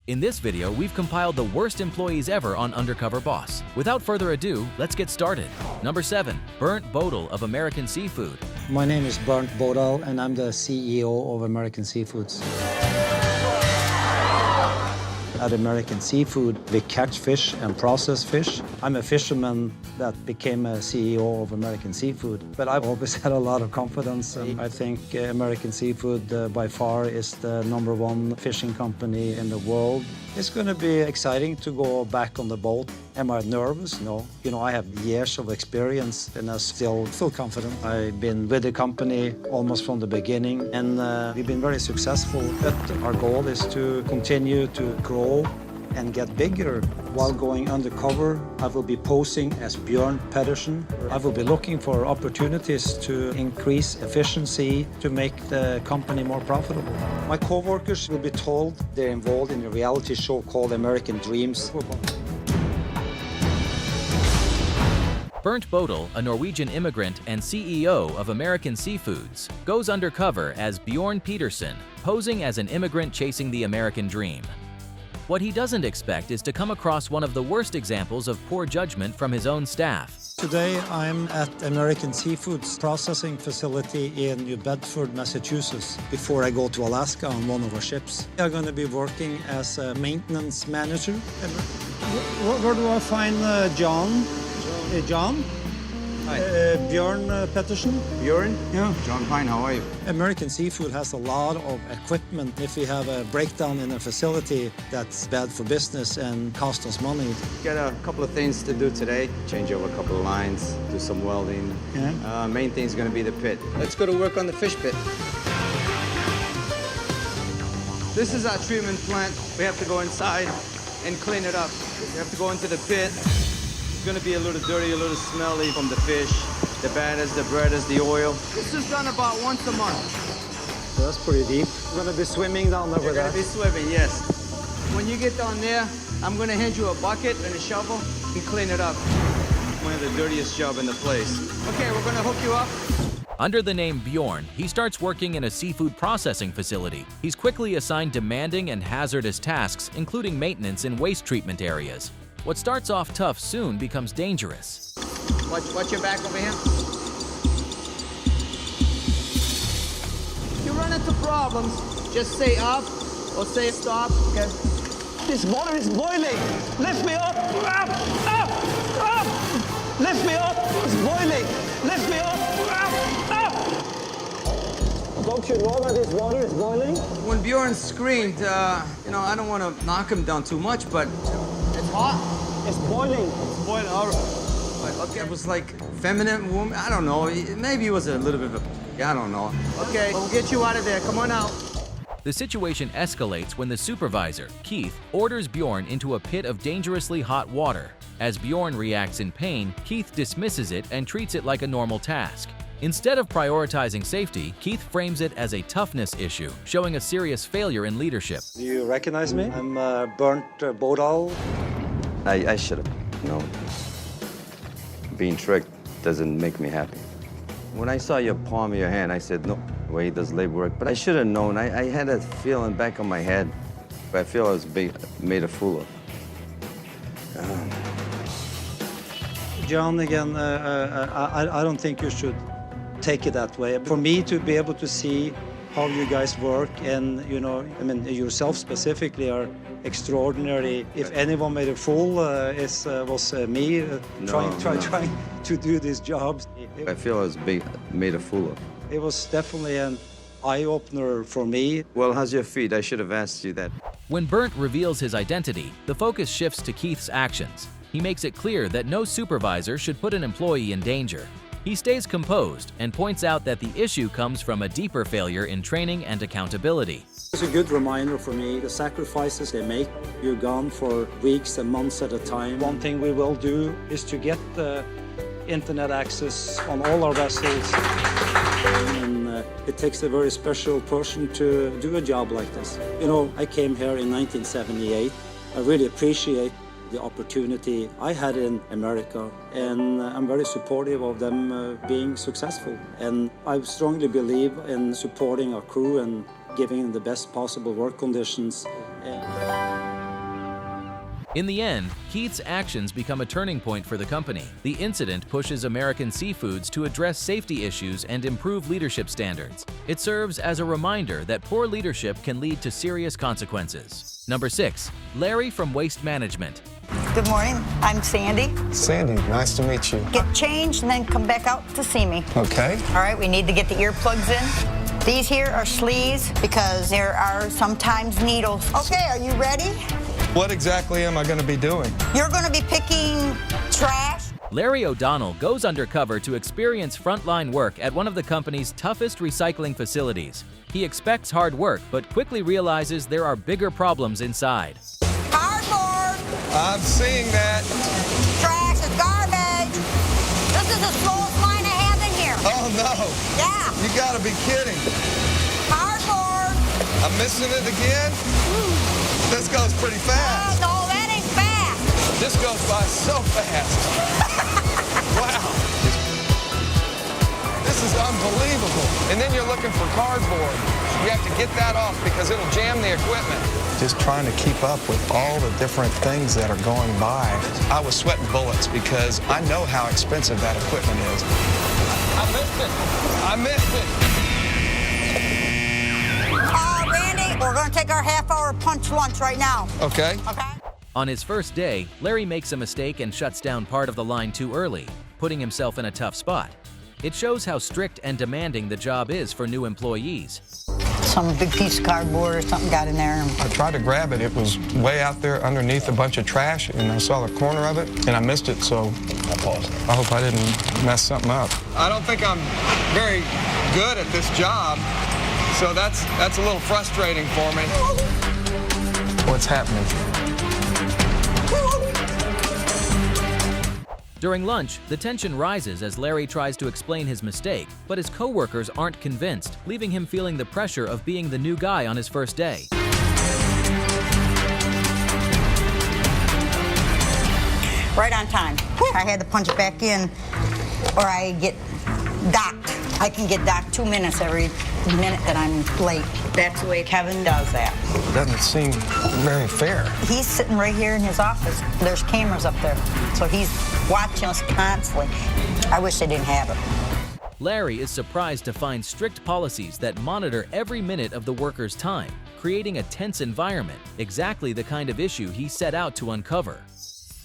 In this video, we've compiled the worst employees ever on Undercover Boss. Without further ado, let's get started. Number 7. Bernd Bodal of American Seafood. My name is Bernd Bodal, and I'm the CEO of American Seafoods. At American Seafood, we catch fish and process fish. I'm a fisherman that became a CEO of American Seafood, but I've always had a lot of confidence, and I think American Seafood by far is the #1 fishing company in the world. It's going to be exciting to go back on the boat. Am I nervous? No. You know, I have years of experience and I still feel confident. I've been with the company almost from the beginning, and we've been very successful. But our goal is to continue to grow and get bigger. While going undercover, I will be posing as Bjørn Pedersen. I will be looking for opportunities to increase efficiency to make the company more profitable. My co-workers will be told they're involved in a reality show called American Dreams. Bernd Bodal, a Norwegian immigrant and CEO of American Seafoods, goes undercover as Bjørn Pedersen, posing as an immigrant chasing the American dream. What he doesn't expect is to come across one of the worst examples of poor judgment from his own staff. Today, I'm at American Seafood's processing facility in New Bedford, Massachusetts, before I go to Alaska on one of our ships. I'm going to be working as a maintenance manager. Where do I find John? John? Hi. Bjørn Pedersen. Bjørn? Yeah. John Pine, how are you? American Seafood has a lot of equipment. If we have a breakdown in a facility, that's bad for business and cost us money. Got a couple of things to do today. Change over a couple of lines, do some welding. Yeah. Main thing is going to be the pit. Let's go to work on the fish pit. This is our treatment plant. We have to go inside and clean it up. We have to go into the pit. It's going to be a little dirty, a little smelly from the fish, the batters, the breaders, the oil. This is done about once a month. So that's pretty deep. We're going to be swimming down there with that. You're going to be swimming, yes. When you get down there, I'm going to hand you a bucket and a shovel and clean it up. One of the dirtiest jobs in the place. Okay, we're going to hook you up. Under the name Bjørn, he starts working in a seafood processing facility. He's quickly assigned demanding and hazardous tasks, including maintenance in waste treatment areas. What starts off tough soon becomes dangerous. Watch your back over here. If you run into problems, just say up or say stop, okay? This water is boiling! Lift me up! Up! Up! Up! Lift me up! It's boiling! Lift me up! Up! Up! Don't you know that this water is boiling? When Bjørn screamed, you know, I don't want to knock him down too much, but it's hot. It's boiling. It's boiling. All right. Okay, it was like feminine woman. I don't know. Maybe it was a little bit of a, I don't know. Okay, we'll get you out of there. Come on out. The situation escalates when the supervisor, Keith, orders Bjørn into a pit of dangerously hot water. As Bjørn reacts in pain, Keith dismisses it and treats it like a normal task. Instead of prioritizing safety, Keith frames it as a toughness issue, showing a serious failure in leadership. Do you recognize me? I'm Bernd Bodal. I should have, you know, being tricked doesn't make me happy. When I saw your palm of your hand, I said, no way he does labor work. But I should have known. I had that feeling back of my head. But I feel I was made a fool of. John, again, I don't think you should take it that way. For me to be able to see how you guys work, and, you know, I mean, yourself specifically are extraordinary. If anyone made a fool, was me trying to do these jobs. I feel I was made a fool of. It was definitely an eye-opener for me. Well, how's your feet? I should have asked you that. When Bernd reveals his identity, the focus shifts to Keith's actions. He makes it clear that no supervisor should put an employee in danger. He stays composed and points out that the issue comes from a deeper failure in training and accountability. It's a good reminder for me, the sacrifices they make. You're gone for weeks and months at a time. One thing we will do is to get internet access on all our vessels. And it takes a very special person to do a job like this. You know, I came here in 1978. I really appreciate the opportunity I had in America, and I'm very supportive of them being successful. And I strongly believe in supporting our crew and giving them the best possible work conditions. In the end, Keith's actions become a turning point for the company. The incident pushes American Seafoods to address safety issues and improve leadership standards. It serves as a reminder that poor leadership can lead to serious consequences. Number 6. Larry from Waste Management. Good morning, I'm Sandy. Sandy, nice to meet you. Get changed and then come back out to see me. Okay. All right, we need to get the earplugs in. These here are sleeves because there are sometimes needles. Okay, are you ready? What exactly am I going to be doing? You're going to be picking trash. Larry O'Donnell goes undercover to experience frontline work at one of the company's toughest recycling facilities. He expects hard work, but quickly realizes there are bigger problems inside. Cardboard. I'm seeing that. Trash is garbage. This is the slowest line I have in here. Oh, no. Yeah. You got to be kidding. Cardboard. I'm missing it again? This goes pretty fast. No, that ain't fast. This goes by so fast. Wow. This is unbelievable. And then you're looking for cardboard. You have to get that off because it'll jam the equipment. Just trying to keep up with all the different things that are going by. I was sweating bullets because I know how expensive that equipment is. I missed it. I missed it. Randy, we're going to take our half-hour punch lunch right now. Okay. Okay? On his first day, Larry makes a mistake and shuts down part of the line too early, putting himself in a tough spot. It shows how strict and demanding the job is for new employees. Some big piece of cardboard or something got in there. I tried to grab it. It was way out there underneath a bunch of trash, and I saw the corner of it, and I missed it, so I paused. I hope I didn't mess something up. I don't think I'm very good at this job, so that's a little frustrating for me. What's happening? During lunch, the tension rises as Larry tries to explain his mistake, but his coworkers aren't convinced, leaving him feeling the pressure of being the new guy on his first day. Right on time. I had to punch it back in or I get docked. I can get docked 2 minutes every minute that I'm late. That's the way Kevin does that. Doesn't seem very fair. He's sitting right here in his office. There's cameras up there, so he's watching us constantly. I wish they didn't have it. Larry is surprised to find strict policies that monitor every minute of the worker's time, creating a tense environment, exactly the kind of issue he set out to uncover.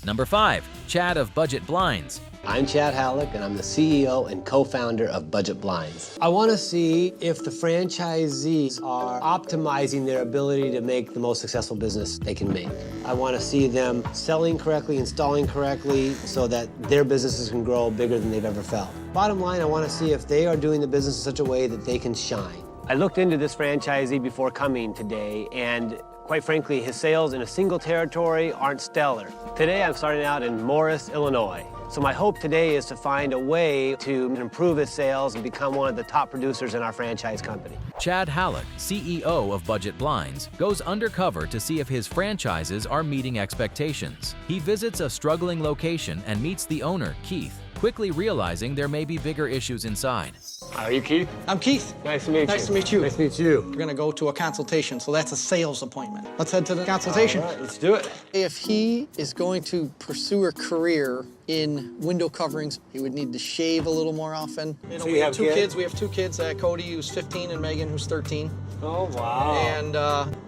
Number 5. Chad of Budget Blinds. I'm Chad Halleck, and I'm the CEO and co-founder of Budget Blinds. I want to see if the franchisees are optimizing their ability to make the most successful business they can make. I want to see them selling correctly, installing correctly, so that their businesses can grow bigger than they've ever felt. Bottom line, I want to see if they are doing the business in such a way that they can shine. I looked into this franchisee before coming today, and quite frankly, his sales in a single territory aren't stellar. Today, I'm starting out in Morris, Illinois. So my hope today is to find a way to improve his sales and become one of the top producers in our franchise company. Chad Halleck, CEO of Budget Blinds, goes undercover to see if his franchises are meeting expectations. He visits a struggling location and meets the owner, Keith, quickly realizing there may be bigger issues inside. Are you Keith? I'm Keith. Nice to meet you. Nice to meet you. Nice to meet you. We're gonna go to a consultation, so that's a sales appointment. Let's head to the consultation. All right, let's do it. If he is going to pursue a career in window coverings, he would need to shave a little more often. You know, So we you have have two kids? kids. We have two kids, Cody, who's 15, and Megan, who's 13. Oh, wow. And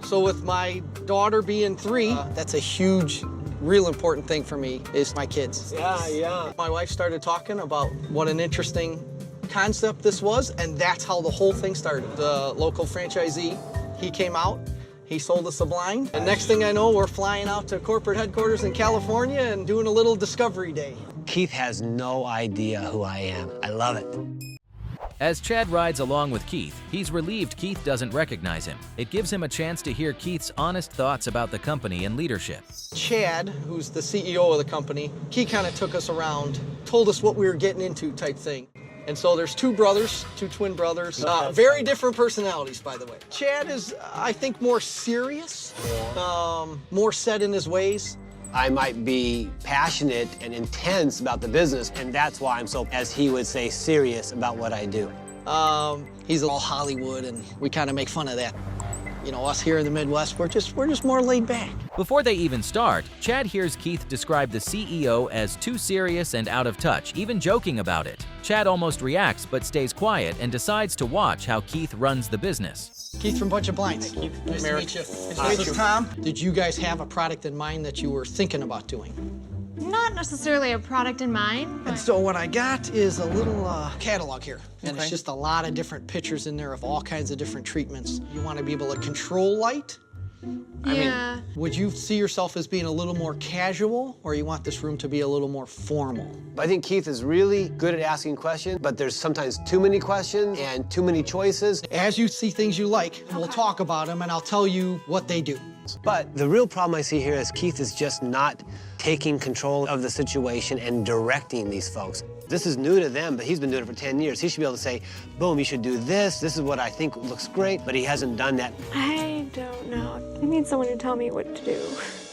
so with my daughter being 3, that's a huge, real important thing for me is my kids. Yeah. My wife started talking about what an interesting concept this was, and that's how the whole thing started. The local franchisee, he came out, he sold us a blind, and next thing I know, we're flying out to corporate headquarters in California and doing a little discovery day. Keith has no idea who I am. I love it. As Chad rides along with Keith, he's relieved Keith doesn't recognize him. It gives him a chance to hear Keith's honest thoughts about the company and leadership. Chad, who's the CEO of the company, he kind of took us around, told us what we were getting into type thing. And so there's two twin brothers, very different personalities, by the way. Chad is, I think, more serious, more set in his ways. I might be passionate and intense about the business, and that's why I'm so, as he would say, serious about what I do. He's all Hollywood, and we kind of make fun of that. You know, us here in the Midwest, we're just more laid back. Before they even start, Chad hears Keith describe the CEO as too serious and out of touch, even joking about it. Chad almost reacts but stays quiet and decides to watch how Keith runs the business. Keith from Budget Blinds. Hey, Keith. Nice to meet you. This is Tom. Did you guys have a product in mind that you were thinking about doing? Not necessarily a product in mind, but... And so what I got is a little catalog here. And it's just a lot of different pictures in there of all kinds of different treatments. You want to be able to control light. Yeah. I mean, would you see yourself as being a little more casual, or you want this room to be a little more formal? I think Keith is really good at asking questions, but there's sometimes too many questions and too many choices. As you see things you like, we'll talk about them, and I'll tell you what they do. But the real problem I see here is Keith is just not taking control of the situation and directing these folks. This is new to them, but he's been doing it for 10 years. He should be able to say, boom, you should do this. This is what I think looks great, but he hasn't done that. I don't know. I need someone to tell me what to do.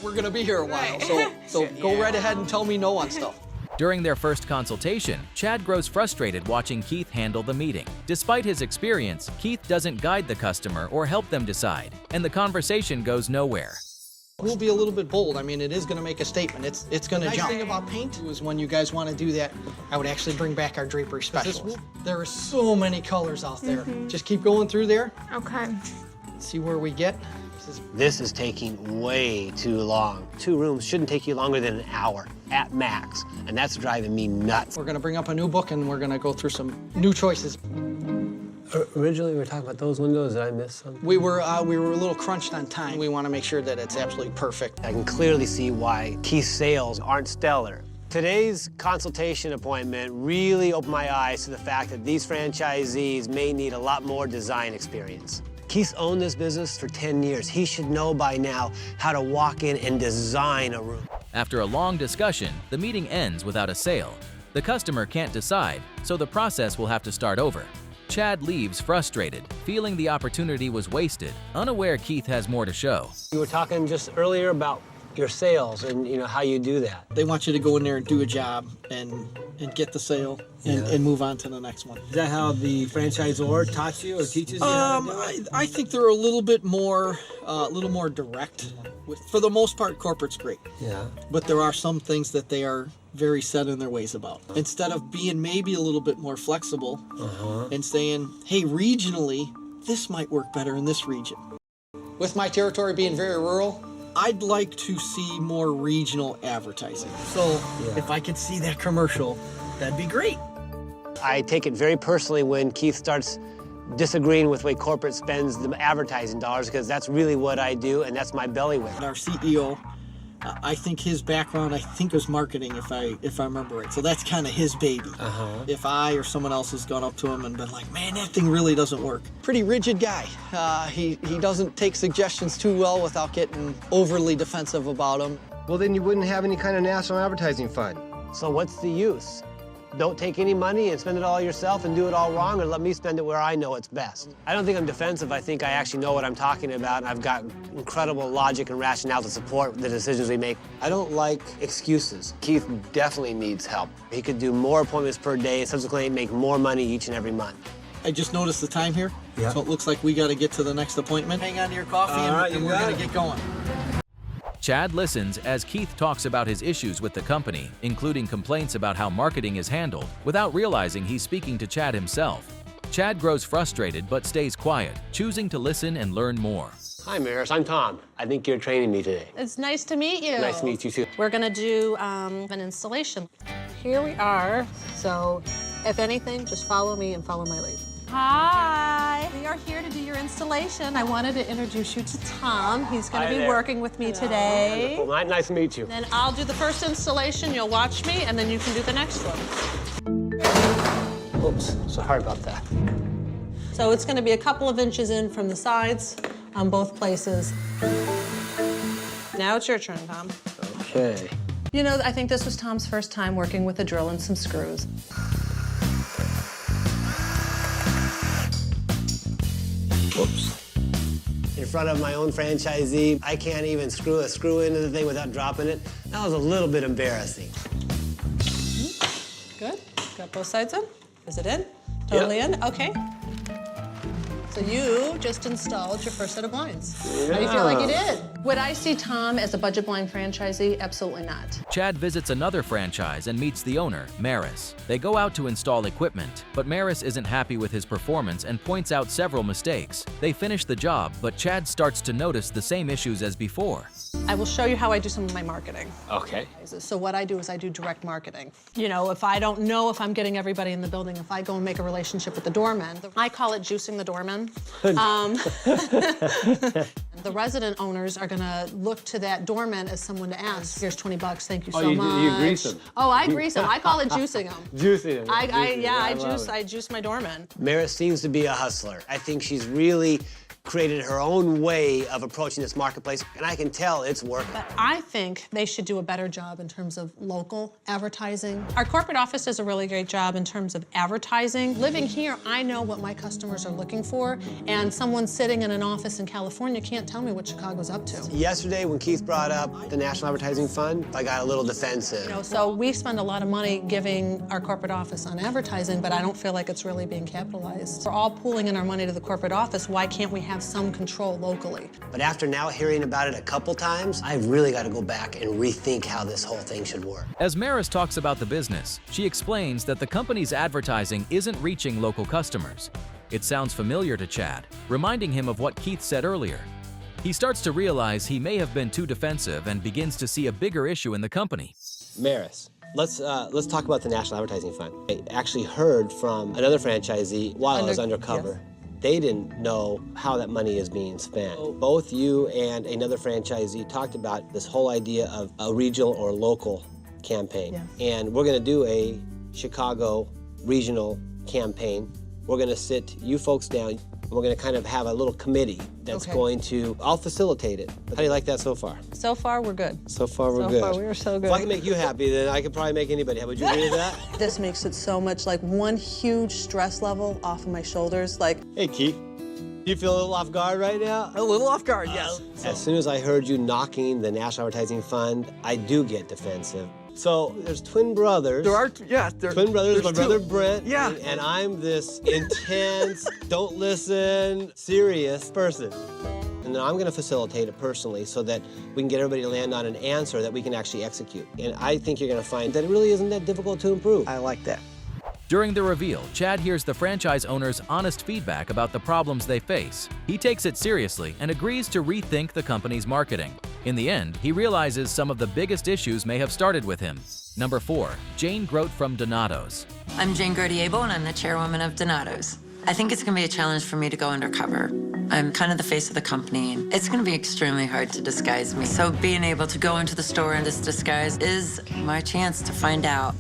We're gonna be here a while, so go right ahead and tell me no on stuff. During their first consultation, Chad grows frustrated watching Keith handle the meeting. Despite his experience, Keith doesn't guide the customer or help them decide, and the conversation goes nowhere. We'll be a little bit bold. I mean, it is going to make a statement. It's going to jump. The nice thing about paint is when you guys want to do that, I would actually bring back our drapery specialist. There are so many colors out there. Just keep going through there. Okay. See where we get. This is taking way too long. 2 rooms shouldn't take you longer than an hour at max, and that's driving me nuts. We're going to bring up a new book, and we're going to go through some new choices. Originally, we were talking about those windows. Did I miss some? We were a little crunched on time. We want to make sure that it's absolutely perfect. I can clearly see why Keith's sales aren't stellar. Today's consultation appointment really opened my eyes to the fact that these franchisees may need a lot more design experience. Keith's owned this business for 10 years. He should know by now how to walk in and design a room. After a long discussion, the meeting ends without a sale. The customer can't decide, so the process will have to start over. Chad leaves frustrated, feeling the opportunity was wasted, unaware Keith has more to show. You were talking just earlier about your sales and how you do that. They want you to go in there and do a job and get the sale and move on to the next one. Is that how the franchisor taught you or teaches you how to do it? I think they're a little bit more, direct. For the most part, corporate's great. Yeah. But there are some things that they are very set in their ways about. Instead of being maybe a little bit more flexible and saying, hey, regionally, this might work better in this region. With my territory being very rural, I'd like to see more regional advertising. So if I could see that commercial, that'd be great. I take it very personally when Keith starts disagreeing with the way corporate spends the advertising dollars, because that's really what I do, and that's my bailiwick. Our CEO, I think his background, was marketing, if I remember right. So that's kind of his baby. If I or someone else has gone up to him and been like, man, that thing really doesn't work. Pretty rigid guy. He doesn't take suggestions too well without getting overly defensive about them. Well, then you wouldn't have any kind of national advertising fund. So what's the use? Don't take any money and spend it all yourself and do it all wrong, or let me spend it where I know it's best. I don't think I'm defensive. I think I actually know what I'm talking about, and I've got incredible logic and rationale to support the decisions we make. I don't like excuses. Keith definitely needs help. He could do more appointments per day and subsequently make more money each and every month. I just noticed the time here, so it looks like we got to get to the next appointment. Hang on to your coffee, and we're going to get going. Chad listens as Keith talks about his issues with the company, including complaints about how marketing is handled, without realizing he's speaking to Chad himself. Chad grows frustrated but stays quiet, choosing to listen and learn more. Hi, Maris. I'm Tom. I think you're training me today. It's nice to meet you. Nice to meet you, too. We're going to do an installation. Here we are. So if anything, just follow me and follow my lead. Hi. We are here to do your installation. I wanted to introduce you to Tom. He's going to be working with me today. Wonderful. Nice to meet you. Then I'll do the first installation. You'll watch me, and then you can do the next one. Oops. Sorry about that. So it's going to be a couple of inches in from the sides on both places. Now it's your turn, Tom. Okay. You know, I think this was Tom's first time working with a drill and some screws. Whoops. In front of my own franchisee, I can't even screw a screw into the thing without dropping it. That was a little bit embarrassing. Good. Got both sides in? Is it in? Totally in? Okay. So you just installed your first set of blinds. How do you feel like you did? Would I see Tom as a budget blind franchisee? Absolutely not. Chad visits another franchise and meets the owner, Maris. They go out to install equipment, but Maris isn't happy with his performance and points out several mistakes. They finish the job, but Chad starts to notice the same issues as before. I will show you how I do some of my marketing. Okay. So what I do is I do direct marketing. You know, if I don't know if I'm getting everybody in the building, if I go and make a relationship with the doorman, I call it juicing the doorman. The resident owners are gonna look to that doorman as someone to ask. Here's 20 bucks, thank you so much. You grease them. Oh, I grease them. I call it juicing them. Juicing them. I juice my doorman. Maris seems to be a hustler. I think she's really created her own way of approaching this marketplace, and I can tell it's working. But I think they should do a better job in terms of local advertising. Our corporate office does a really great job in terms of advertising. Living here, I know what my customers are looking for, and someone sitting in an office in California can't tell me what Chicago's up to. Yesterday, when Keith brought up the National Advertising Fund, I got a little defensive. You know, so we spend a lot of money giving our corporate office on advertising, but I don't feel like it's really being capitalized. We're all pooling in our money to the corporate office. Why can't we have some control locally? But after now hearing about it a couple times, I've really got to go back and rethink how this whole thing should work. As Maris talks about the business, she explains that the company's advertising isn't reaching local customers. It sounds familiar to Chad, reminding him of what Keith said earlier. He starts to realize he may have been too defensive and begins to see a bigger issue in the company. Maris, let's talk about the National Advertising Fund. I actually heard from another franchisee while I was undercover. Yes. They didn't know how that money is being spent. Both you and another franchisee talked about this whole idea of a regional or local campaign. Yeah. And we're gonna do a Chicago regional campaign. We're gonna sit you folks down, and we're gonna kind of have a little committee that's going to, I'll facilitate it. How do you like that so far? So far, we're good. So far, we're good. So far, we are so good. If I can make you happy, then I could probably make anybody happy. Would you agree with that? This makes it so much like one huge stress level off of my shoulders. Like, Hey, Keith. You feel a little off guard right now? A little off guard, yes. As soon as I heard you knocking the National Advertising Fund, I do get defensive. So there's twin brothers. There are, yeah. Twin brothers, my brother Brent. Yeah. And I'm this intense, don't listen, serious person. And then I'm gonna facilitate it personally so that we can get everybody to land on an answer that we can actually execute. And I think you're gonna find that it really isn't that difficult to improve. I like that. During the reveal, Chad hears the franchise owner's honest feedback about the problems they face. He takes it seriously and agrees to rethink the company's marketing. In the end, he realizes some of the biggest issues may have started with him. Number 4, Jane Grote from Donato's. I'm Jane Grote-Abel, and I'm the chairwoman of Donato's. I think it's gonna be a challenge for me to go undercover. I'm kind of the face of the company. It's gonna be extremely hard to disguise me. So being able to go into the store in this disguise is my chance to find out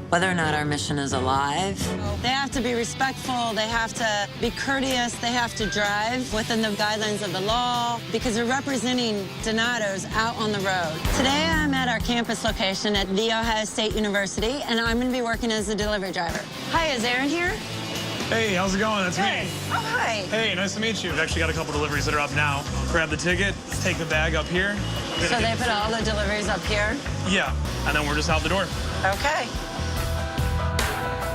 whether or not our mission is alive. They have to be respectful, they have to be courteous, they have to drive within the guidelines of the law because they're representing Donato's out on the road. Today I'm at our campus location at The Ohio State University, and I'm gonna be working as a delivery driver. Hi, is Aaron here? Hey, how's it going? That's me. Oh, hi. Hey, nice to meet you. We've actually got a couple deliveries that are up now. Grab the ticket, take the bag up here. So they put all the deliveries up here? Yeah, and then we're just out the door. Okay.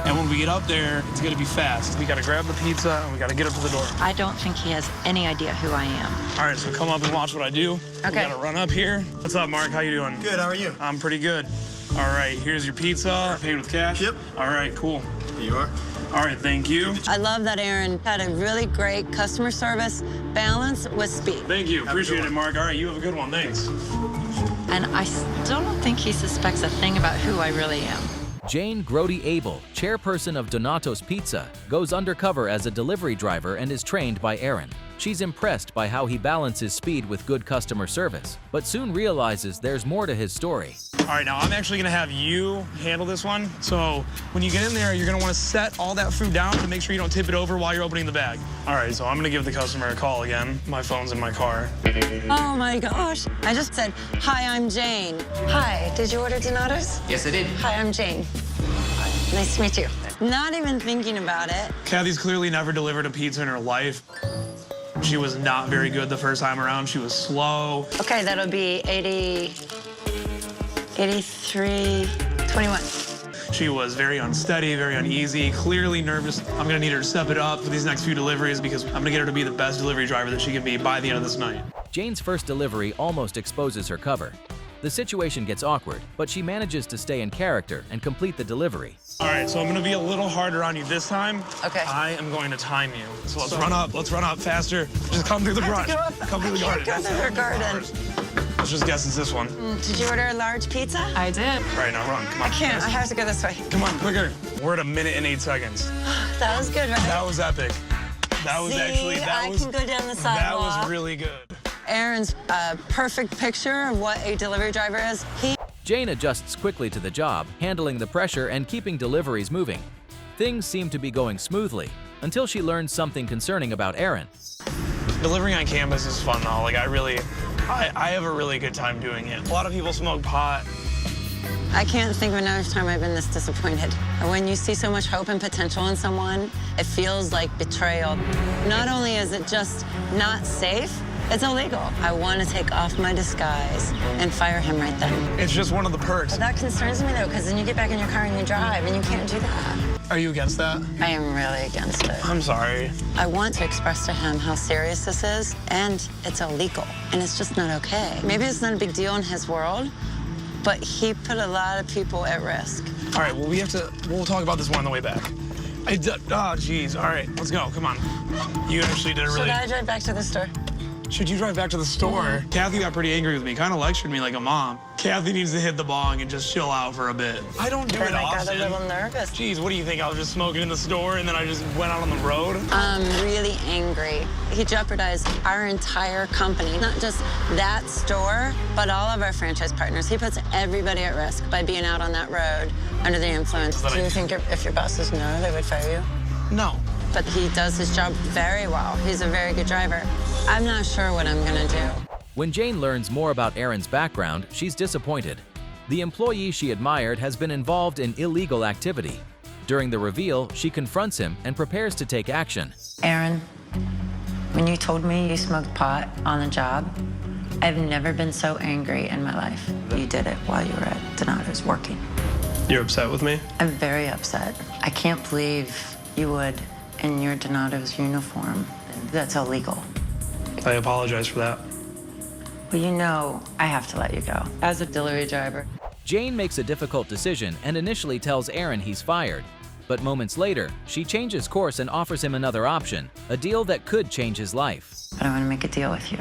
And when we get up there, it's gonna be fast. We gotta grab the pizza and we gotta get up to the door. I don't think he has any idea who I am. All right, so come up and watch what I do. Okay. We gotta run up here. What's up, Mark? How you doing? Good, how are you? I'm pretty good. All right, here's your pizza. Paid with cash? Yep. All right, cool. Here you are. All right, thank you. I love that Aaron had a really great customer service balance with speed. Thank you, appreciate it, Mark. All right, you have a good one, thanks. And I still don't think he suspects a thing about who I really am. Jane Grote-Abel, chairperson of Donato's Pizza, goes undercover as a delivery driver and is trained by Aaron. She's impressed by how he balances speed with good customer service, but soon realizes there's more to his story. All right, now I'm actually gonna have you handle this one. So when you get in there, you're gonna wanna set all that food down to make sure you don't tip it over while you're opening the bag. All right, so I'm gonna give the customer a call again. My phone's in my car. Oh my gosh. I just said, hi, I'm Jane. Hi, did you order Donato's? Yes, I did. Hi, I'm Jane. Nice to meet you. Not even thinking about it. Kathy's clearly never delivered a pizza in her life. She was not very good the first time around. She was slow. Okay, that'll be 80, 83, 21. She was very unsteady, very uneasy, clearly nervous. I'm gonna need her to step it up for these next few deliveries because I'm gonna get her to be the best delivery driver that she can be by the end of this night. Jane's first delivery almost exposes her cover. The situation gets awkward, but she manages to stay in character and complete the delivery. All right, so I'm gonna be a little harder on you this time. Okay. I am going to time you. So let's run up faster. Just come through the brush. Come through the garden. Go through the garden. Let's just guess it's this one. Did you order a large pizza? I did. All right, now run, come on. I can't, I have to go this way. Come on, quicker. We're at 1 minute and 8 seconds. That was good, right? That was epic. That was I can go down the sidewalk. That was really good. Aaron's a perfect picture of what a delivery driver is. Jane adjusts quickly to the job, handling the pressure and keeping deliveries moving. Things seem to be going smoothly until she learns something concerning about Aaron. Delivering on campus is fun though. Like I have a really good time doing it. A lot of people smoke pot. I can't think of another time I've been this disappointed. When you see so much hope and potential in someone, it feels like betrayal. Not only is it just not safe, it's illegal. I want to take off my disguise and fire him right then. It's just one of the perks. But that concerns me, though, because then you get back in your car and you drive, and you can't do that. Are you against that? I am really against it. I'm sorry. I want to express to him how serious this is, and it's illegal, and it's just not okay. Maybe it's not a big deal in his world, but he put a lot of people at risk. All right, well, we'll talk about this more on the way back. Oh, geez. All right, let's go. Come on. You actually did a really... Should I drive back to the store? Should you drive back to the store? Kathy got pretty angry with me, kind of lectured me like a mom. Kathy needs to hit the bong and just chill out for a bit. I don't do it often. I got a little nervous. Jeez, what do you think? I was just smoking in the store and then I just went out on the road? I'm really angry. He jeopardized our entire company, not just that store, but all of our franchise partners. He puts everybody at risk by being out on that road under the influence. Do you think if your bosses know, they would fire you? No. But he does his job very well. He's a very good driver. I'm not sure what I'm gonna do. When Jane learns more about Aaron's background, she's disappointed. The employee she admired has been involved in illegal activity. During the reveal, she confronts him and prepares to take action. Aaron, when you told me you smoked pot on the job, I've never been so angry in my life. You did it while you were at Donato's working. You're upset with me? I'm very upset. I can't believe you would in your Donato's uniform. That's illegal. I apologize for that. Well, you know I have to let you go as a delivery driver. Jane makes a difficult decision and initially tells Aaron he's fired. But moments later, she changes course and offers him another option, a deal that could change his life. But I want to make a deal with you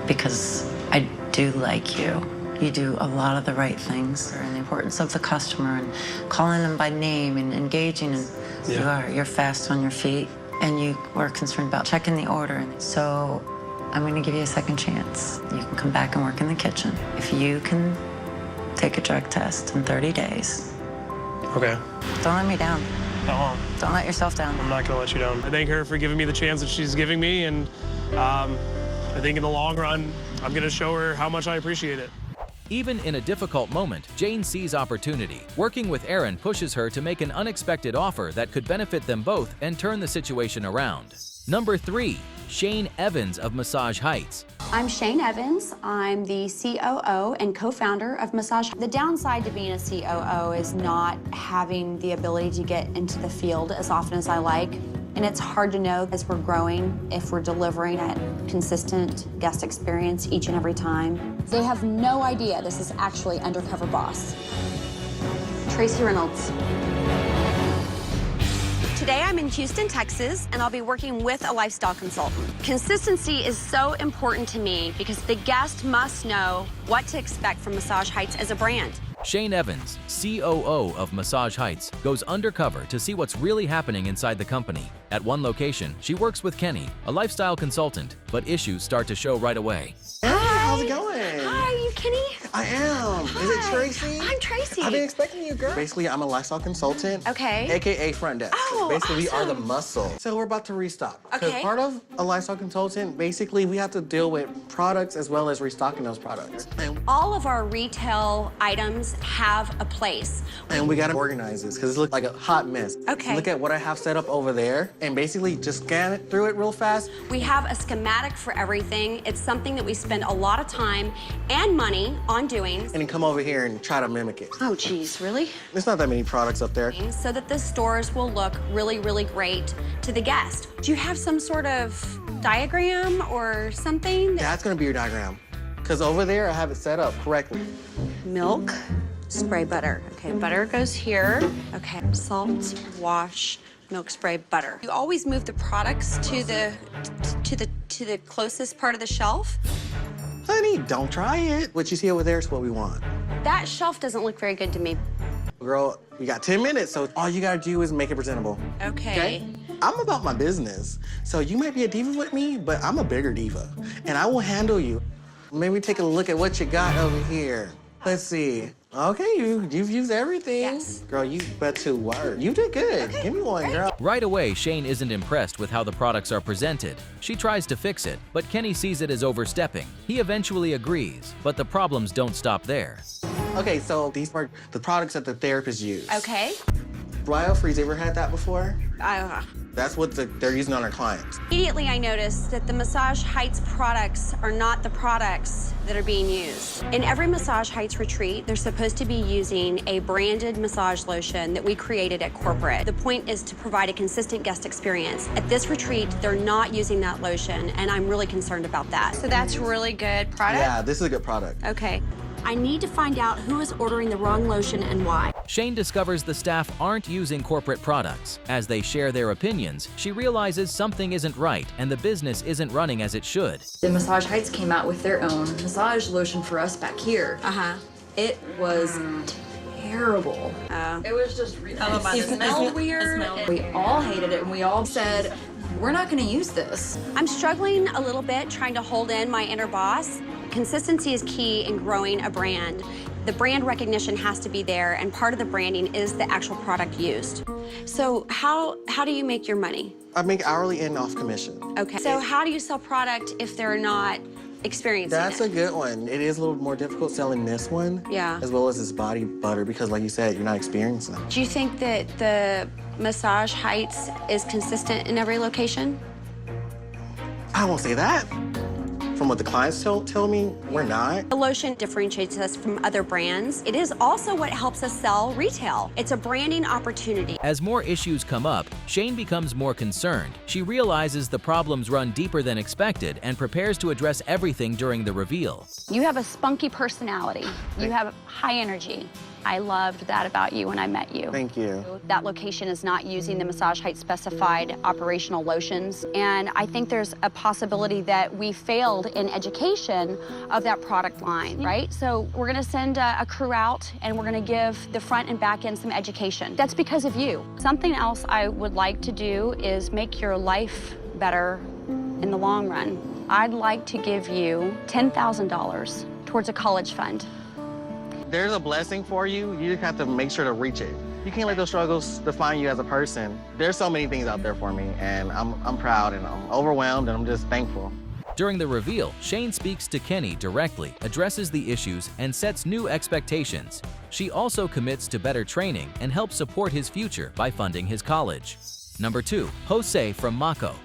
because I do like you. You do a lot of the right things and the importance of the customer and calling them by name and engaging. And you're fast on your feet and you were concerned about checking the order. So I'm going to give you a second chance. You can come back and work in the kitchen. If you can take a drug test in 30 days. Okay. Don't let me down. I won't. Don't let yourself down. I'm not going to let you down. I thank her for giving me the chance that she's giving me, and I think in the long run, I'm going to show her how much I appreciate it. Even in a difficult moment, Jane sees opportunity. Working with Aaron pushes her to make an unexpected offer that could benefit them both and turn the situation around. Number 3, Shane Evans of Massage Heights. I'm Shane Evans. I'm the COO and co-founder of Massage. The downside to being a COO is not having the ability to get into the field as often as I like. And it's hard to know as we're growing if we're delivering a consistent guest experience each and every time. They have no idea this is actually Undercover Boss. Tracy Reynolds. Today I'm in Houston, Texas, and I'll be working with a lifestyle consultant. Consistency is so important to me because the guest must know what to expect from Massage Heights as a brand. Shane Evans, COO of Massage Heights, goes undercover to see what's really happening inside the company. At one location, she works with Kenny, a lifestyle consultant, but issues start to show right away. Hey, how's it going? Hi, are you Kenny? I am. Hi. Is it Tracy? I'm Tracy. I've been expecting you, girl. Basically, I'm a lifestyle consultant. Okay. AKA front desk. Oh, basically, we are the awesome. muscle. So we're about to restock. Because Okay. part of a lifestyle consultant, basically, we have to deal with products as well as restocking those products. All of our retail items have a place. And we gotta organize this because it looks like a hot mess. Okay. Look at what I have set up over there and basically just scan it through it real fast. We have a schematic for everything. It's something that we spend a lot of time and money on doing. doing. And then come over here and try to mimic it. Oh, geez, really? There's not that many products up there. So that the stores will look really, really great to the guest. Do you have some sort of diagram or something? That's gonna be your diagram. Because over there, I have it set up correctly. Milk, spray butter. Okay, butter goes here. Okay, salt, wash, milk, spray, butter. You always move the products to the closest part of the shelf. Honey, don't try it. What you see over there is what we want. That shelf doesn't look very good to me. Girl, we got 10 minutes, so all you gotta do is make it presentable. Okay. I'm about my business. So you might be a diva with me, but I'm a bigger diva. And I will handle you. Maybe take a look at what you got over here. Let's see. Okay, you've used everything. Yes. Girl, you better work. You did good. Okay, give me one, great. girl. Right away, Shane isn't impressed with how the products are presented. She tries to fix it, but Kenny sees it as overstepping. He eventually agrees, but the problems don't stop there. Okay, so these are the products that the therapists use. Okay. Biofreeze, ever had that before? Uh, That's what they're using on their clients. Immediately, I noticed that the Massage Heights products are not the products that are being used. In every Massage Heights retreat, they're supposed to be using a branded massage lotion that we created at corporate. The point is to provide a consistent guest experience. At this retreat, they're not using that lotion, and I'm really concerned about that. So that's really good product? Yeah, this is a good product. Okay. I need to find out who is ordering the wrong lotion and why. Shane discovers the staff aren't using corporate products. As they share their opinions, she realizes something isn't right and the business isn't running as it should. The Massage Heights came out with their own massage lotion for us back here. It was terrible. It was just really, it smelled weird. We all hated it and we all said, we're not gonna use this. I'm struggling a little bit trying to hold in my inner boss. Consistency is key in growing a brand. The brand recognition has to be there, and part of the branding is the actual product used. So how do you make your money? I make hourly and off commission. Okay. So how do you sell product if they're not experiencing That's it? a good one. It is a little more difficult selling this one. Yeah. As well as this body butter because, like you said, you're not experiencing it. Do you think that the Massage Heights is consistent in every location? I won't say that. From what the clients tell me, we're not. The lotion differentiates us from other brands. It is also what helps us sell retail. It's a branding opportunity. As more issues come up, Shane becomes more concerned. She realizes the problems run deeper than expected and prepares to address everything during the reveal. You have a spunky personality. You have high energy. I loved that about you when I met you. Thank you. That location is not using the Massage Heights specified operational lotions, and I think there's a possibility that we failed in education of that product line, right? So we're gonna send a crew out and we're gonna give the front and back end some education. That's because of you. Something else I would like to do is make your life better in the long run. I'd like to give you $10,000 towards a college fund. There's a blessing for you. You just have to make sure to reach it. You can't let those struggles define you as a person. There's so many things out there for me, and I'm proud and I'm overwhelmed and I'm just thankful. During the reveal, Shane speaks to Kenny directly, addresses the issues, and sets new expectations. She also commits to better training and helps support his future by funding his college. Number 2, Jose from Mako.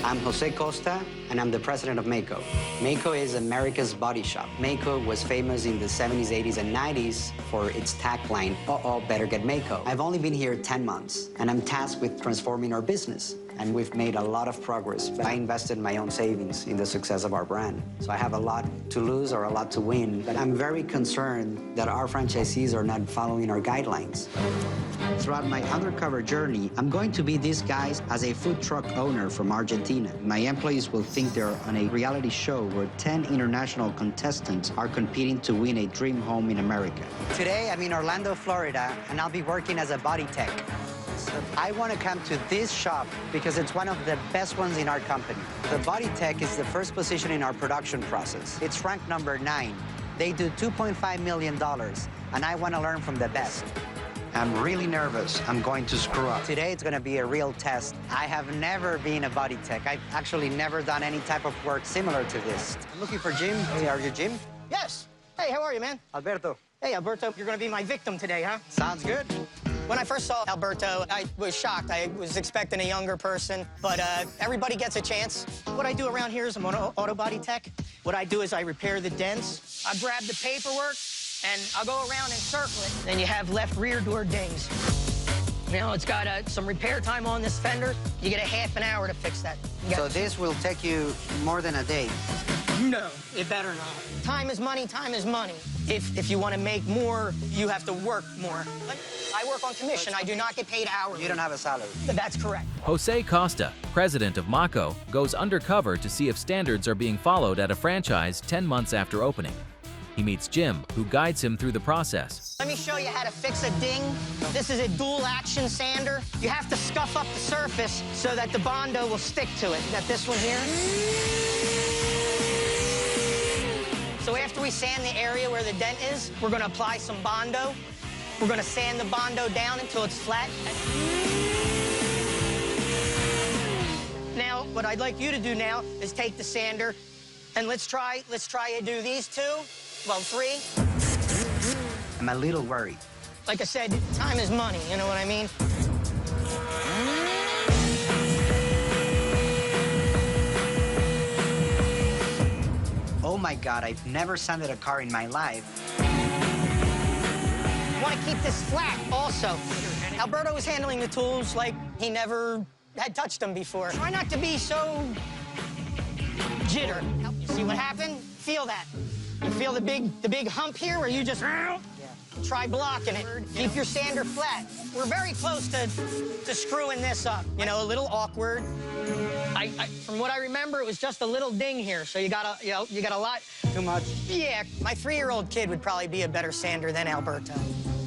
I'm Jose Costa, and I'm the president of Mako. Mako is America's body shop. Mako was famous in the 70s, 80s, and 90s for its tagline, "Uh-oh, better get Mako." I've only been here 10 months, and I'm tasked with transforming our business. And we've made a lot of progress. I invested my own savings in the success of our brand. So I have a lot to lose or a lot to win, but I'm very concerned that our franchisees are not following our guidelines. Throughout my undercover journey, I'm going to be these guys as a food truck owner from Argentina. My employees will think they're on a reality show where 10 international contestants are competing to win a dream home in America. Today, I'm in Orlando, Florida, and I'll be working as a body tech. I want to come to this shop because it's one of the best ones in our company. The body tech is the first position in our production process. It's ranked number 9. They do $2.5 million, and I want to learn from the best. I'm really nervous. I'm going to screw up. Today, it's going to be a real test. I have never been a body tech. I've actually never done any type of work similar to this. I'm looking for Jim. Hey, are you Jim? Yes. Hey, how are you, man? Alberto. Hey, Alberto, you're going to be my victim today, huh? Sounds good. When I first saw Alberto, I was shocked. I was expecting a younger person, but everybody gets a chance. What I do around here is I'm an auto body tech. What I do is I repair the dents. I grab the paperwork, and I'll go around and circle it. Then you have left rear door dings. Now it's got some repair time on this fender. You get a half an hour to fix that. So this will take you more than a day? No, it better not. Time is money, time is money. If you want to make more, you have to work more. I work on commission. I do not get paid hourly. You don't have a salary? That's correct. Jose Costa, president of Mako, goes undercover to see if standards are being followed at a franchise 10 months after opening. He meets Jim, who guides him through the process. Let me show you how to fix a ding. This is a dual action sander. You have to scuff up the surface so that the Bondo will stick to it. You got this one here. So after we sand the area where the dent is, we're gonna apply some Bondo. We're gonna sand the Bondo down until it's flat. Now, what I'd like you to do now is take the sander and let's try to do these two. Well, 3. I'm a little worried. Like I said, time is money, you know what I mean? Oh my God, I've never sanded a car in my life. You want to keep this flat also. Alberto was handling the tools like he never had touched them before. Try not to be so jitter. You see what happened? Feel that. You feel the big hump here where you just try blocking it. Keep your sander flat. We're very close to screwing this up. You know, a little awkward. From what I remember, it was just a little ding here, so you got a lot. Too much? Yeah, my 3-year-old kid would probably be a better sander than Alberto.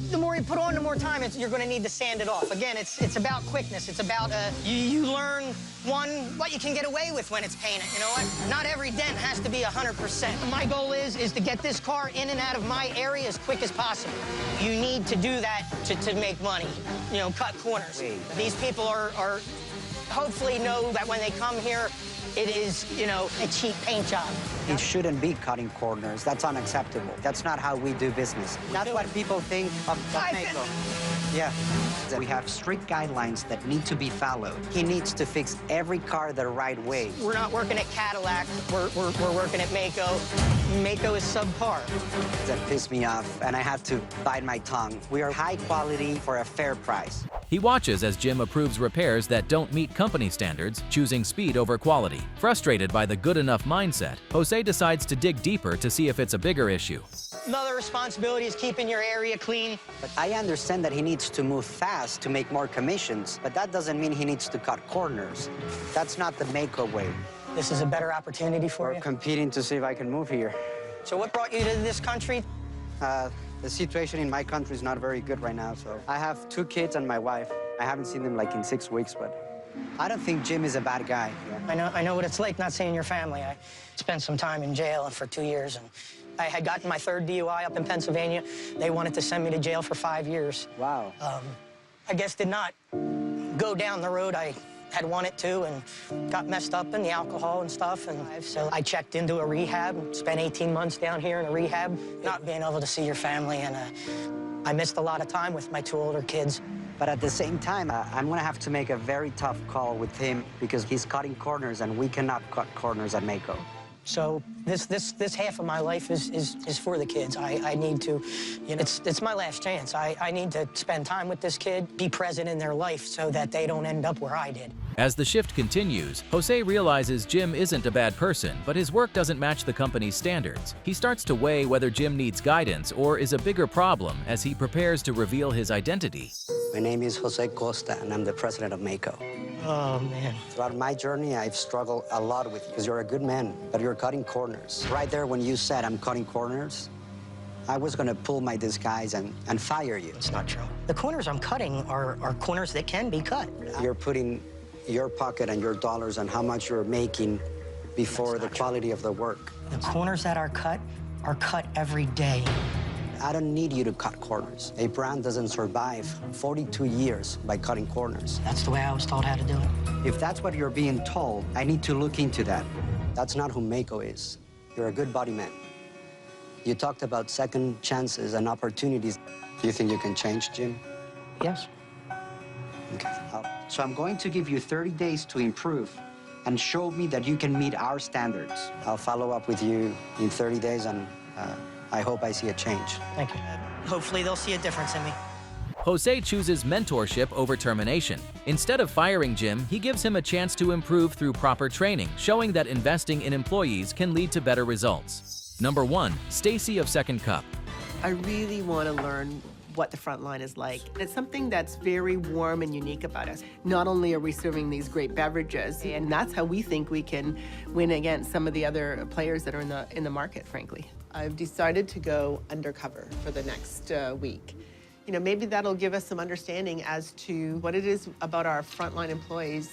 The more you put on, the more time you're going to need to sand it off. Again, it's about quickness. It's about you learn what you can get away with when it's painted. You know what? Not every dent has to be 100%. My goal is to get this car in and out of my area as quick as possible. You need to do that to make money. You know, cut corners. These people are hopefully know that when they come here, it is, you know, a cheap paint job. It shouldn't be cutting corners. That's unacceptable. That's not how we do business. That's what people think of Mako. Yeah. We have strict guidelines that need to be followed. He needs to fix every car the right way. We're not working at Cadillac. We're working at Mako. Mako is subpar. That pissed me off, and I had to bite my tongue. We are high quality for a fair price. He watches as Jim approves repairs that don't meet company standards, choosing speed over quality. Frustrated by the good enough mindset, Jose decides to dig deeper to see if it's a bigger issue. Another responsibility is keeping your area clean. But I understand that he needs to move fast to make more commissions, but that doesn't mean he needs to cut corners. That's not the Mako way. This is a better opportunity for you? We're competing to see if I can move here. So what brought you to this country? The situation in my country is not very good right now, so I have 2 kids and my wife. I haven't seen them like in 6 weeks, but I don't think Jim is a bad guy. Yeah. I know what it's like not seeing your family. I spent some time in jail for 2 years, and I had gotten my 3rd DUI up in Pennsylvania. They wanted to send me to jail for 5 years. Wow. I guess did not go down the road I had wanted to, and got messed up in the alcohol and stuff. And so I checked into a rehab and spent 18 months down here in a rehab, not being able to see your family. And I missed a lot of time with my 2 older kids. But at the same time, I'm gonna have to make a very tough call with him because he's cutting corners and we cannot cut corners at Mako. So this half of my life is for the kids. I need to, you know, it's my last chance. I need to spend time with this kid, be present in their life so that they don't end up where I did. As the shift continues, Jose realizes Jim isn't a bad person, but his work doesn't match the company's standards. He starts to weigh whether Jim needs guidance or is a bigger problem as he prepares to reveal his identity. My name is Jose Costa, and I'm the president of Mako. Oh, man. Throughout my journey, I've struggled a lot with you because you're a good man, but you're cutting corners. Right there when you said I'm cutting corners, I was going to pull my disguise and fire you. It's not true. The corners I'm cutting are corners that can be cut. You're putting your pocket and your dollars on how much you're making before the quality of the work. The corners that are cut every day. I don't need you to cut corners. A brand doesn't survive 42 years by cutting corners. That's the way I was told how to do it. If that's what you're being told, I need to look into that. That's not who Mako is. You're a good body man. You talked about second chances and opportunities. Do you think you can change, Jim? Yes. Okay. So I'm going to give you 30 days to improve and show me that you can meet our standards. I'll follow up with you in 30 days and I hope I see a change. Thank you. Hopefully they'll see a difference in me. Jose chooses mentorship over termination. Instead of firing Jim, he gives him a chance to improve through proper training, showing that investing in employees can lead to better results. Number 1, Stacy of Second Cup. I really want to learn what the front line is like. It's something that's very warm and unique about us. Not only are we serving these great beverages, and that's how we think we can win against some of the other players that are in the market, frankly. I've decided to go undercover for the next week. You know, maybe that'll give us some understanding as to what it is about our frontline employees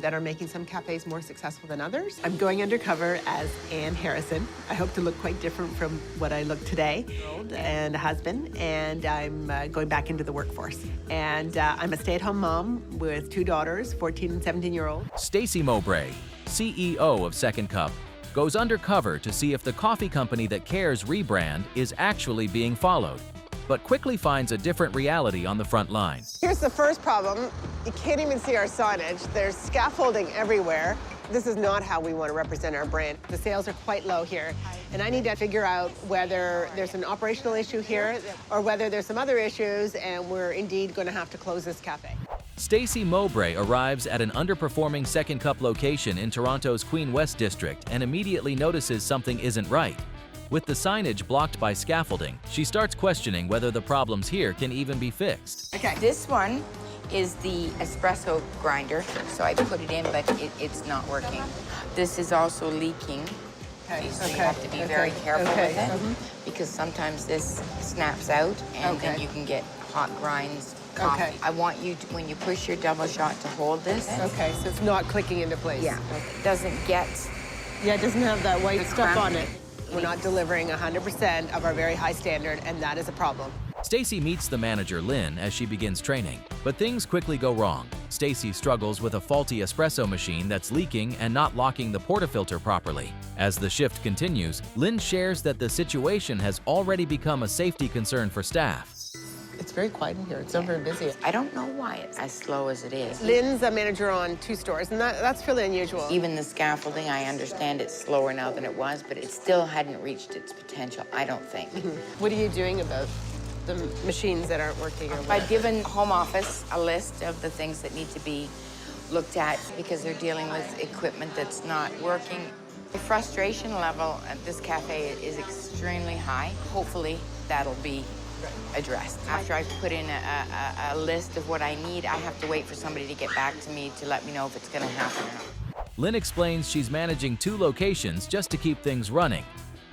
that are making some cafes more successful than others. I'm going undercover as Ann Harrison. I hope to look quite different from what I look today, and a husband, and I'm going back into the workforce. And I'm a stay-at-home mom with 2 daughters, 14 and 17-year-old. Stacy Mowbray, CEO of Second Cup, goes undercover to see if the coffee company that cares rebrand is actually being followed, but quickly finds a different reality on the front line. Here's the first problem. You can't even see our signage. There's scaffolding everywhere. This is not how we want to represent our brand. The sales are quite low here, and I need to figure out whether there's an operational issue here or whether there's some other issues and we're indeed going to have to close this cafe. Stacy Mowbray arrives at an underperforming Second Cup location in Toronto's Queen West district and immediately notices something isn't right. With the signage blocked by scaffolding, she starts questioning whether the problems here can even be fixed. Okay. This one is the espresso grinder, so I put it in, but it's not working. This is also leaking, so you have to be very careful with it, because sometimes this snaps out, and then you can get hot grinds. Coffee. I want you to, when you push your double shot, to hold this. Okay, so it's not clicking into place. Yeah, it doesn't get... Yeah, it doesn't have that white stuff on it. We're not delivering 100% of our very high standard, and that is a problem. Stacy meets the manager, Lynn, as she begins training, but things quickly go wrong. Stacy struggles with a faulty espresso machine that's leaking and not locking the portafilter properly. As the shift continues, Lynn shares that the situation has already become a safety concern for staff. It's very quiet in here. It's not very busy. I don't know why it's as slow as it is. Lynn's a manager on 2 stores, and that's fairly unusual. Even the scaffolding, I understand it's slower now than it was, but it still hadn't reached its potential, I don't think. What are you doing about the machines that aren't working? Or I've given home office a list of the things that need to be looked at because they're dealing with equipment that's not working. The frustration level at this cafe is extremely high. Hopefully, that'll be addressed. After I've put in a list of what I need, I have to wait for somebody to get back to me to let me know if it's going to happen or not. Lynn explains she's managing 2 locations just to keep things running.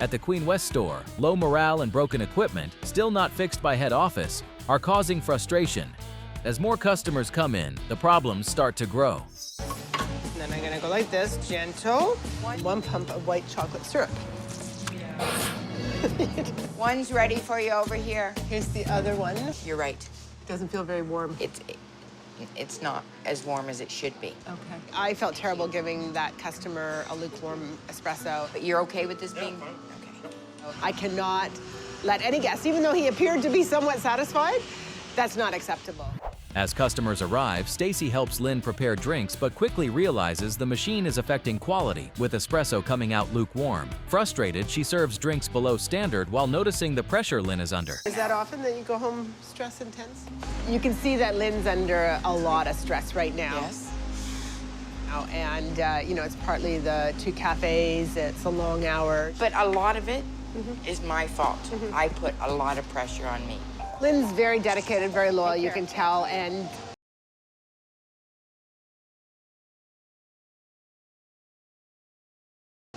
At the Queen West store, low morale and broken equipment, still not fixed by head office, are causing frustration. As more customers come in, the problems start to grow. And then I'm going to go like this, gentle. 1 pump of white chocolate syrup. One's ready for you over here. Here's the other one. You're right. Doesn't feel very warm. It's not as warm as it should be. Okay. I felt terrible giving that customer a lukewarm espresso. But you're okay with this being? Okay. I cannot let any guest, even though he appeared to be somewhat satisfied, that's not acceptable. As customers arrive, Stacy helps Lynn prepare drinks but quickly realizes the machine is affecting quality, with espresso coming out lukewarm. Frustrated, she serves drinks below standard while noticing the pressure Lynn is under. Is that often that you go home stress intense? You can see that Lynn's under a lot of stress right now. Yes. And, you know, it's partly the 2 cafes, it's a long hour. But a lot of it is my fault. I put a lot of pressure on me. Lynn's very dedicated, very loyal, you can tell, and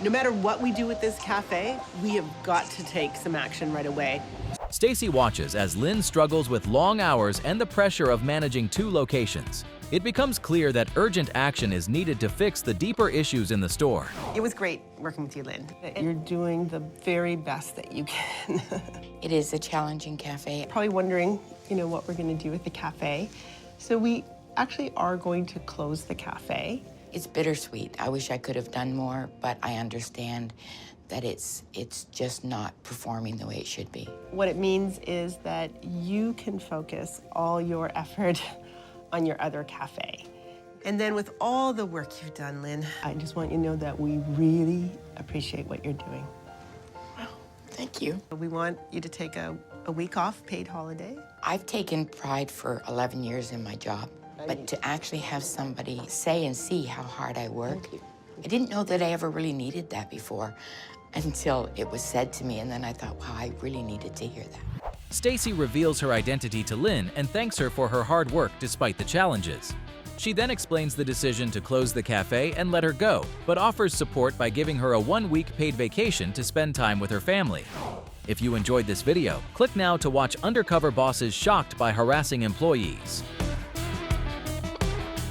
no matter what we do with this cafe, we have got to take some action right away. Stacy watches as Lynn struggles with long hours and the pressure of managing 2 locations. It becomes clear that urgent action is needed to fix the deeper issues in the store. It was great working with you, Lynn. You're doing the very best that you can. It is a challenging cafe. Probably wondering, you know, what we're going to do with the cafe. So we actually are going to close the cafe. It's bittersweet. I wish I could have done more, but I understand that it's just not performing the way it should be. What it means is that you can focus all your effort on your other cafe. And then with all the work you've done, Lynn, I just want you to know that we really appreciate what you're doing. Thank you. We want you to take a week off, paid holiday. I've taken pride for 11 years in my job, but to actually have somebody say and see how hard I work, I didn't know that I ever really needed that before until it was said to me, and then I thought, wow, I really needed to hear that. Stacy reveals her identity to Lynn and thanks her for her hard work despite the challenges. She then explains the decision to close the cafe and let her go, but offers support by giving her a 1-week paid vacation to spend time with her family. If you enjoyed this video, click now to watch Undercover Bosses shocked by harassing employees.